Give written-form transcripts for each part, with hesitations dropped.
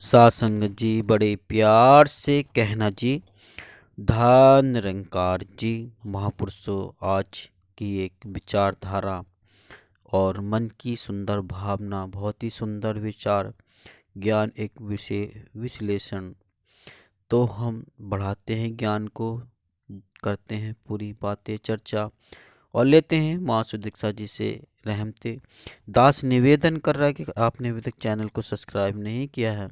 सासंग जी बड़े प्यार से कहना जी। धन निरंकार जी। महापुरुषों, आज की एक विचारधारा और मन की सुंदर भावना, बहुत ही सुंदर विचार, ज्ञान, एक विषय विश्लेषण। तो हम बढ़ाते हैं ज्ञान को, करते हैं पूरी बातें चर्चा और लेते हैं माँ सुदीक्षा जी से रहमते। दास निवेदन कर रहा है कि आपने अभी तक चैनल को सब्सक्राइब नहीं किया है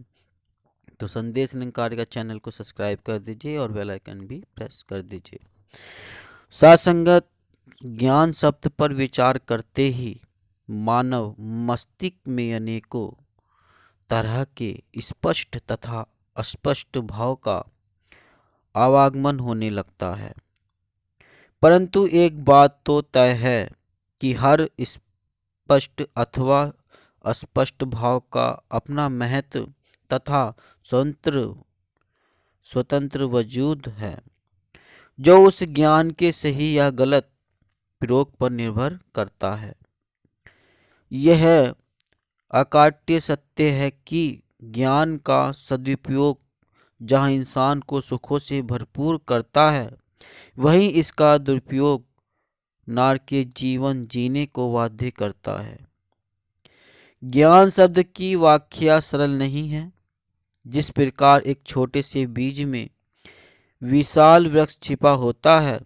तो संदेश निरंकारी का चैनल को सब्सक्राइब कर दीजिए और बेल आइकन भी प्रेस कर दीजिए। सासंगत, ज्ञान शब्द पर विचार करते ही मानव मस्तिष्क में अनेकों तरह के स्पष्ट तथा अस्पष्ट भाव का आवागमन होने लगता है। परंतु एक बात तो तय है कि हर स्पष्ट अथवा अस्पष्ट भाव का अपना महत्व तथा स्वतंत्र वजूद है, जो उस ज्ञान के सही या गलत प्रयोग पर निर्भर करता है। यह अकाट्य सत्य है कि ज्ञान का सदुपयोग जहाँ इंसान को सुखों से भरपूर करता है, वहीं इसका दुरुपयोग नार के जीवन जीने को बाध्य करता है। ज्ञान शब्द की व्याख्या सरल नहीं है। जिस प्रकार एक छोटे से बीज में विशाल वृक्ष छिपा होता है,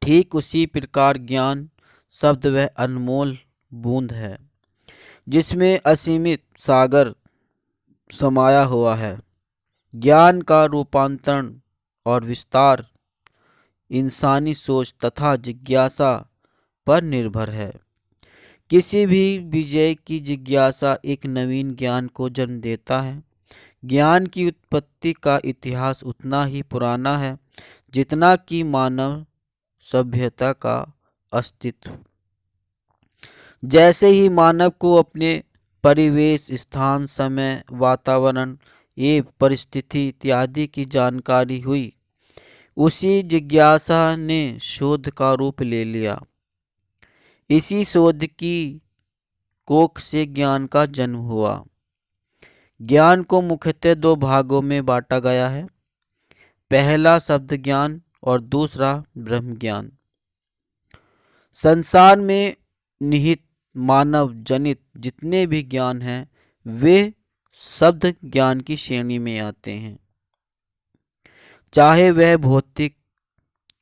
ठीक उसी प्रकार ज्ञान शब्द वह अनमोल बूंद है जिसमें असीमित सागर समाया हुआ है। ज्ञान का रूपांतरण और विस्तार इंसानी सोच तथा जिज्ञासा पर निर्भर है। किसी भी विजय की जिज्ञासा एक नवीन ज्ञान को जन्म देता है। ज्ञान की उत्पत्ति का इतिहास उतना ही पुराना है जितना कि मानव सभ्यता का अस्तित्व। जैसे ही मानव को अपने परिवेश, स्थान, समय, वातावरण एवं परिस्थिति इत्यादि की जानकारी हुई, उसी जिज्ञासा ने शोध का रूप ले लिया। इसी शोध की कोख से ज्ञान का जन्म हुआ। ज्ञान को मुख्यतः दो भागों में बांटा गया है। पहला शब्द ज्ञान और दूसरा ब्रह्म ज्ञान। संसार में निहित मानव जनित जितने भी ज्ञान हैं, वे शब्द ज्ञान की श्रेणी में आते हैं। चाहे वह भौतिक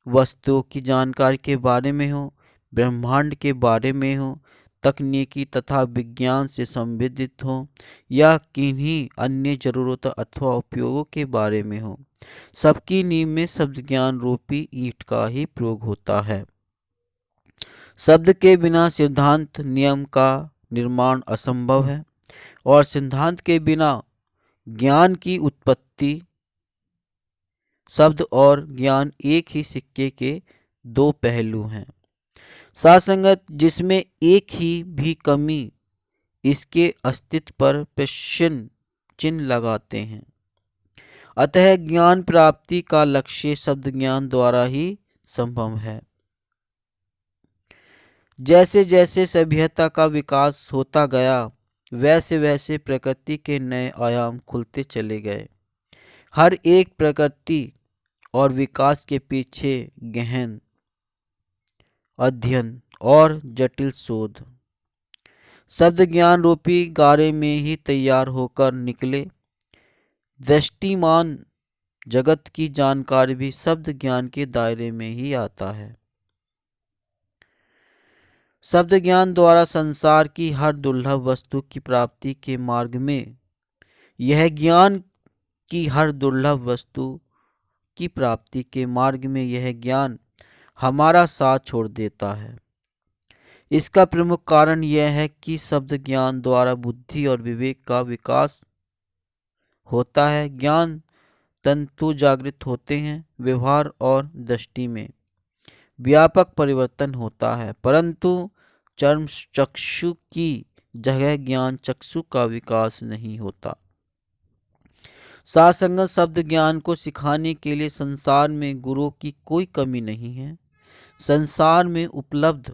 वस्तुओं की जानकारी के बारे में हो, ब्रह्मांड के बारे में हो, तकनीकी तथा विज्ञान से संबंधित हो, या किन्हीं अन्य जरूरतों अथवा उपयोगों के बारे में हो, सबकी नींव में शब्द ज्ञान रूपी ईंट का ही प्रयोग होता है। शब्द के बिना सिद्धांत नियम का निर्माण असंभव है और सिद्धांत के बिना ज्ञान की उत्पत्ति। शब्द और ज्ञान एक ही सिक्के के दो पहलू हैं। सासंगत, जिसमें एक ही भी कमी इसके अस्तित्व पर प्रश्न चिन्ह लगाते हैं। अतः ज्ञान प्राप्ति का लक्ष्य शब्द ज्ञान द्वारा ही संभव है। जैसे जैसे सभ्यता का विकास होता गया, वैसे वैसे प्रकृति के नए आयाम खुलते चले गए। हर एक प्रकृति और विकास के पीछे गहन अध्ययन और जटिल शोध शब्द ज्ञान रूपी गारे में ही तैयार होकर निकले। दृष्टिमान जगत की जानकारी भी शब्द ज्ञान के दायरे में ही आता है। शब्द ज्ञान द्वारा संसार की हर दुर्लभ वस्तु की प्राप्ति के मार्ग में यह ज्ञान की हर दुर्लभ वस्तु की प्राप्ति के मार्ग में यह ज्ञान हमारा साथ छोड़ देता है। इसका प्रमुख कारण यह है कि शब्द ज्ञान द्वारा बुद्धि और विवेक का विकास होता है। ज्ञान तंतु जागृत होते हैं, व्यवहार और दृष्टि में व्यापक परिवर्तन होता है, परंतु चर्म चक्षु की जगह ज्ञान चक्षु का विकास नहीं होता। सासंगत, शब्द ज्ञान को सिखाने के लिए संसार में गुरुओं की कोई कमी नहीं है। संसार में उपलब्ध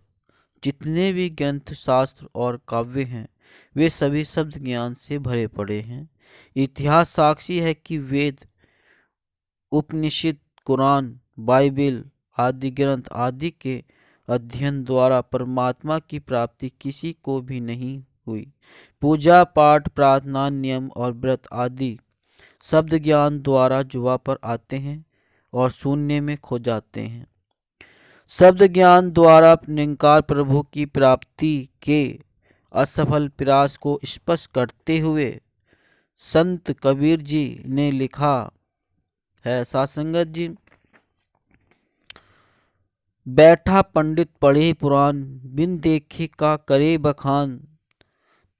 जितने भी ग्रंथ, शास्त्र और काव्य हैं, वे सभी शब्द ज्ञान से भरे पड़े हैं। इतिहास साक्षी है कि वेद, उपनिषद, कुरान, बाइबिल आदि ग्रंथ आदि के अध्ययन द्वारा परमात्मा की प्राप्ति किसी को भी नहीं हुई। पूजा पाठ, प्रार्थना, नियम और व्रत आदि शब्द ज्ञान द्वारा जुआ पर आते हैं और शून्य में खो जाते हैं। शब्द ज्ञान द्वारा निरंकार प्रभु की प्राप्ति के असफल प्रयास को स्पष्ट करते हुए संत कबीर जी ने लिखा है, सासंगत जी, बैठा पंडित पढ़े पुराण, बिन देखे का करे बखान।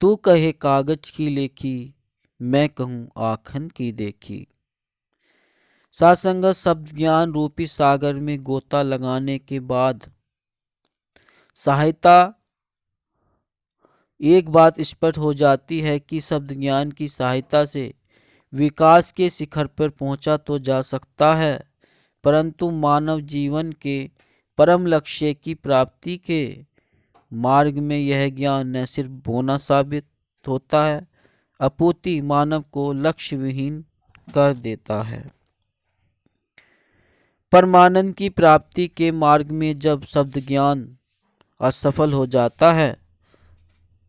तू कहे कागज की लेखी, मैं कहूँ आँखन की देखी। सासंगत शब्द ज्ञान रूपी सागर में गोता लगाने के बाद सहायता एक बात स्पष्ट हो जाती है कि शब्द ज्ञान की सहायता से विकास के शिखर पर पहुंचा तो जा सकता है, परंतु मानव जीवन के परम लक्ष्य की प्राप्ति के मार्ग में यह ज्ञान न सिर्फ बोना साबित होता है, अपितु मानव को लक्ष्य विहीन कर देता है। परमानंद की प्राप्ति के मार्ग में जब शब्द ज्ञान असफल हो जाता है,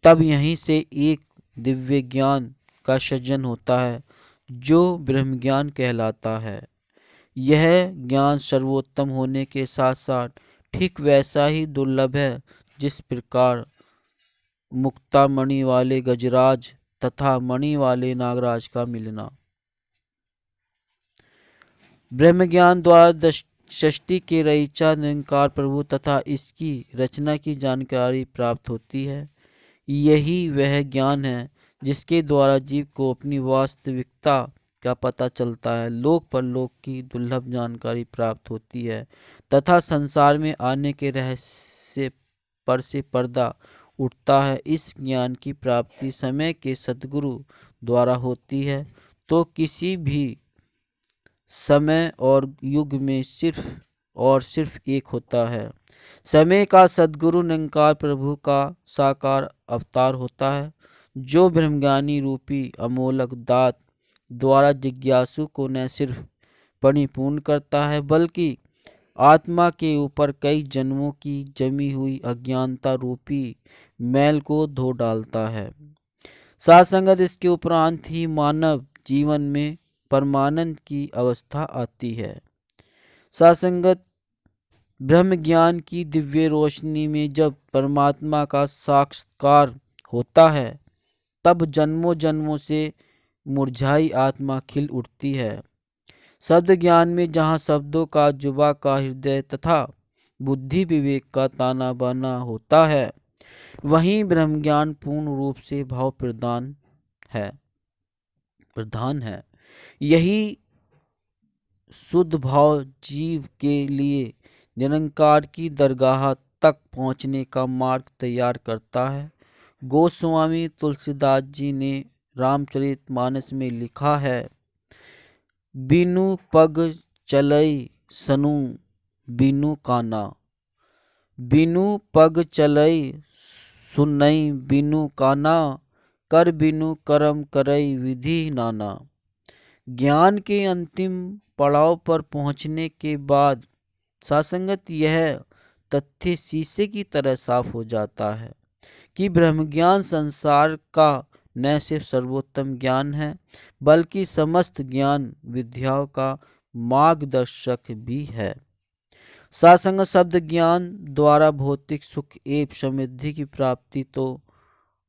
तब यहीं से एक दिव्य ज्ञान का सृजन होता है जो ब्रह्म ज्ञान कहलाता है। यह ज्ञान सर्वोत्तम होने के साथ साथ ठीक वैसा ही दुर्लभ है जिस प्रकार मुक्ता मणि वाले गजराज तथा मणि वाले नागराज का मिलना। ब्रह्म ज्ञान द्वारा सृष्टि के रचयिता निरंकार प्रभु तथा इसकी रचना की जानकारी प्राप्त होती है। यही वह ज्ञान है जिसके द्वारा जीव को अपनी वास्तविकता का पता चलता है, लोक परलोक की दुर्लभ जानकारी प्राप्त होती है तथा संसार में आने के रहस्य पर से पर्दा उठता है। इस ज्ञान की प्राप्ति समय के सद्गुरु द्वारा होती है तो किसी भी समय और युग में सिर्फ और सिर्फ एक होता है। समय का सद्गुरु निरंकार प्रभु का साकार अवतार होता है जो ब्रह्मज्ञानी रूपी अमोलक दात द्वारा जिज्ञासु को न सिर्फ परिपूर्ण करता है बल्कि आत्मा के ऊपर कई जन्मों की जमी हुई अज्ञानता रूपी मैल को धो डालता है। सासंगत इसके उपरांत ही मानव जीवन में परमानंद की अवस्था आती है। सासंगत ब्रह्म ज्ञान की दिव्य रोशनी में जब परमात्मा का साक्षात्कार होता है तब जन्मों जन्मों से मुरझाई आत्मा खिल उठती है। शब्द ज्ञान में जहाँ शब्दों का, जुबा का, हृदय तथा बुद्धि विवेक का ताना बाना होता है, वहीं ब्रह्म ज्ञान पूर्ण रूप से भाव प्रधान है। यही शुद्ध भाव जीव के लिए निरंकार की दरगाह तक पहुँचने का मार्ग तैयार करता है। गोस्वामी तुलसीदास जी ने रामचरितमानस में लिखा है, बिनु पग चलई सनु बिनु काना, बिनु पग चलई सुनई बिनु काना, कर बिनु कर्म करई विधि नाना। ज्ञान के अंतिम पड़ाव पर पहुंचने के बाद सासंगत यह तथ्य शीशे की तरह साफ हो जाता है कि ब्रह्मज्ञान संसार का न सिर्फ सर्वोत्तम ज्ञान है बल्कि समस्त ज्ञान विद्याओं का मार्गदर्शक भी है। सासंगत शब्द ज्ञान द्वारा भौतिक सुख एवं समृद्धि की प्राप्ति तो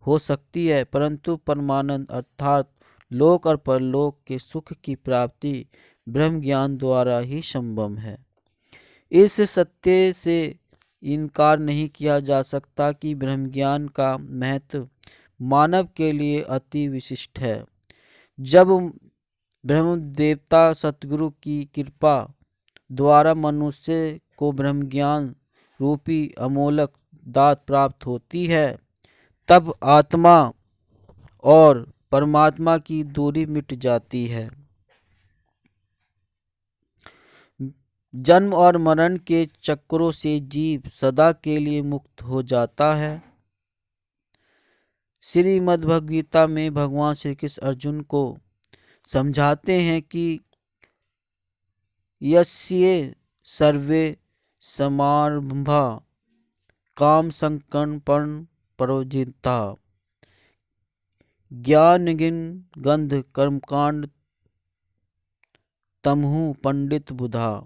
हो सकती है, परंतु परमानंद अर्थात लोक और परलोक के सुख की प्राप्ति ब्रह्म ज्ञान द्वारा ही संभव है। इस सत्य से इनकार नहीं किया जा सकता कि ब्रह्म ज्ञान का महत्व मानव के लिए अति विशिष्ट है। जब ब्रह्म देवता सतगुरु की कृपा द्वारा मनुष्य को ब्रह्म ज्ञान रूपी अमोलक दात प्राप्त होती है, तब आत्मा और परमात्मा की दूरी मिट जाती है। जन्म और मरण के चक्रों से जीव सदा के लिए मुक्त हो जाता है। श्रीमद् भगवद गीता में भगवान श्री कृष्ण अर्जुन को समझाते हैं कि यस्य सर्वे समारंभा काम संकल्पन प्रवर्जिता ज्ञान गंध कर्मकांड तमहु पंडित बुधा।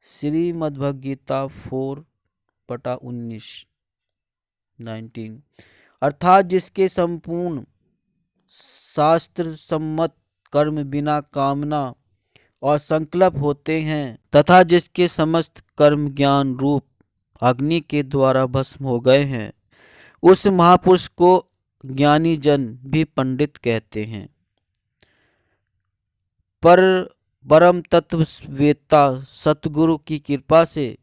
श्रीमद्भगवद गीता 4/19 अर्थात जिसके संपूर्ण शास्त्र सम्मत कर्म बिना कामना और संकल्प होते हैं तथा जिसके समस्त कर्म ज्ञान रूप अग्नि के द्वारा भस्म हो गए हैं, उस महापुरुष को ज्ञानी जन भी पंडित कहते हैं। पर परम तत्ववेत्ता सतगुरु की कृपा से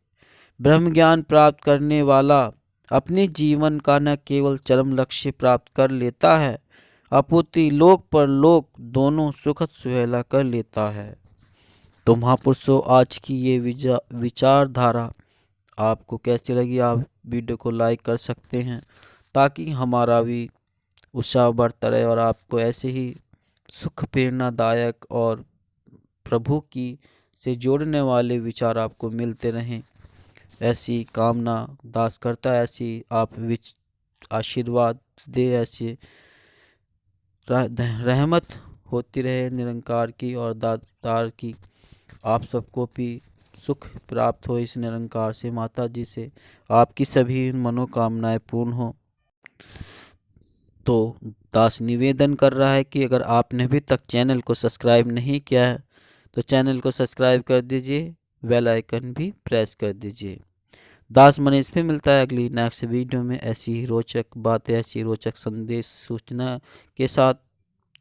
ब्रह्म ज्ञान प्राप्त करने वाला अपने जीवन का न केवल चरम लक्ष्य प्राप्त कर लेता है, अपितु लोक पर लोक दोनों सुखद सुहेला कर लेता है। तो महापुरुषों, आज की ये विचारधारा आपको कैसी लगी? आप वीडियो को लाइक कर सकते हैं ताकि हमारा भी उत्साह बढ़ता रहे और आपको ऐसे ही सुख प्रेरणादायक और प्रभु की से जोड़ने वाले विचार आपको मिलते रहें, ऐसी कामना दास करता है। ऐसी आप आशीर्वाद दे, ऐसी रहमत होती रहे निरंकार की और दातार की। आप सबको भी सुख प्राप्त हो इस निरंकार से, माता जी से आपकी सभी मनोकामनाएं पूर्ण हो। तो दास निवेदन कर रहा है कि अगर आपने अभी तक चैनल को सब्सक्राइब नहीं किया है तो चैनल को सब्सक्राइब कर दीजिए, बेल आइकन भी प्रेस कर दीजिए। दास मनीष फिर मिलता है अगली नेक्स्ट वीडियो में ऐसी ही रोचक बातें, ऐसी रोचक संदेश सूचना के साथ।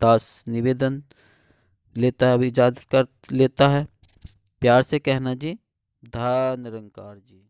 दास निवेदन लेता है, अभी इजाज़त कर लेता है। प्यार से कहना जी, धन्य निरंकार जी।